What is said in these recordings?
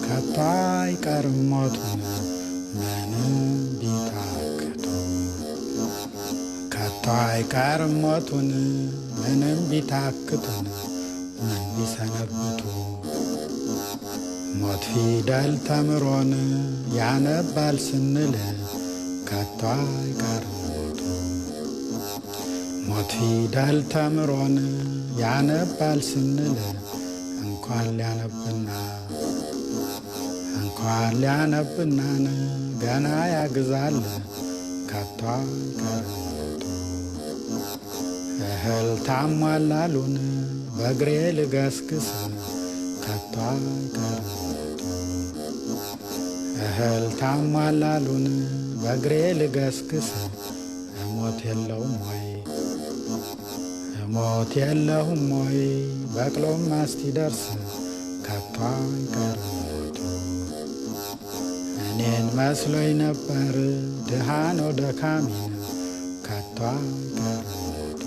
ከቶ አይቀርም ሞቱን ምንም ቢታክቱ ከቶ አይቀርም ሞቱን ምንም ቢታክቱን ምን ቢሰነብቱ ሞት ፊደል ተምሮን ያነባል ስንል ከቶ አይቀርም ሞቱ ሞት ፊደል ተምሮን ያነባል ስንል እንኳን ሊያነብናን ገና ያግዛል ከቶ አይቀርም ሞቱ እህል ታሟላሉን በእግሬ ልገስግስ ከቶ አይቀርም ሞቱ እህል ታሟላሉን በእግሬ ልገስግስ እሞት የለሁም ወይ በቅሎም እስቲደርስ ከቶ አይቀርም ሞቱ እኔን መስሎኝ ነበር ድሃ ነው ደካሚን ከቶ አይቀርም ሞቱ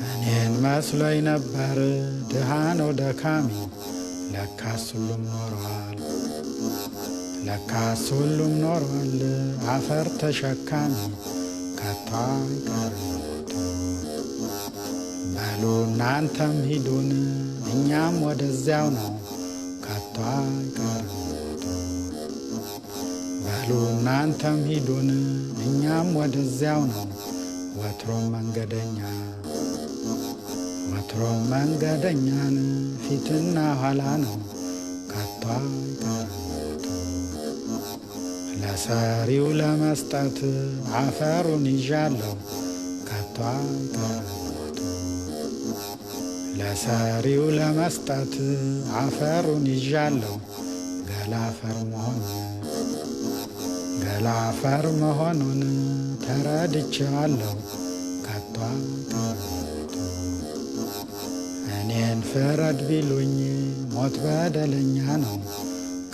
እኔን መስሎኝ ነበር ድሃ ነው ደካሚ ለካስ ሁሉም ኖሯል አፈር ተሸካሚ ከቶ አይቀርም ሞቱ በሉ እናንተም ሂዱን እኛም ወደዚያው ነው ከቶ አይቀርም ሞቱ በሉ እናንተም ሂዱን እኛም ወደዚያው ነው ወትሮም መንገደኛን ፊትና ኋላ ነው ከቶ አይቀርም ሞቱ ለሰሪው ለመስጠት አፈሩን ይዣለሁ ከቶ አይቀርም ሞቱ ለሰሪው ለመስጠት አፈሩን ይዣለሁ ገላፈር መሆኑን ተረድቼዋለሁ ከቶ አይቀርም ሞቱ እኔን ፍረድ ቢሉኝ ሞት በደለኛ ነው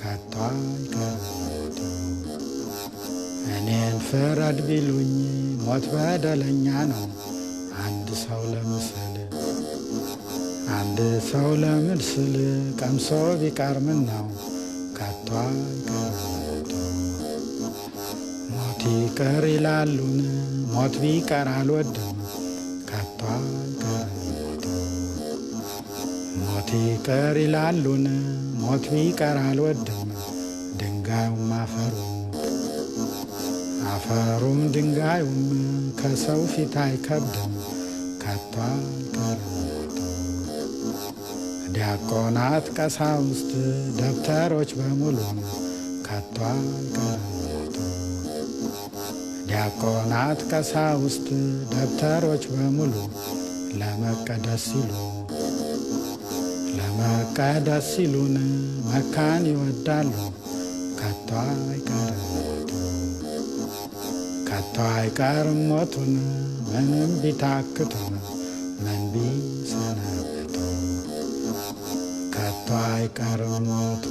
ከቶ አይቀርም ሞቱ እኔን ፍረድ ቢሉኝ ሞት በደለኛ ነው አንድ ሰው ለምስል ቀምሶ ቢቀር ምነው ከቶ አይቀርም ሞቱ ሞት ይቅር ይላሉን ሞት ቢቀር አልወድም ከቶ አይቀርም ሞቱ ሞት ይቅር ይላሉን ሞት ቢቀር አልወድም ድንጋዩም አፈሩም ድንጋዩም ከሰው ፊት አይከብድም ከቶ አይቀርም ሞቱ ዲያቆናት ቀሳውስት ደብተሮች በሙሉ ከቶ አይቀርም ሞቱ ዲያቆናት ቀሳውስት ደብተሮች በሙሉ ለመቀደስ ሲሉን መካን ይወዳሉ ከቶ አይቀርም ሞቱ ከቶ አይቀርም ሞቱን ምንም ቢታክቱን ምን ቢሰነብቱ ከቶ አይቀርም ሞቱ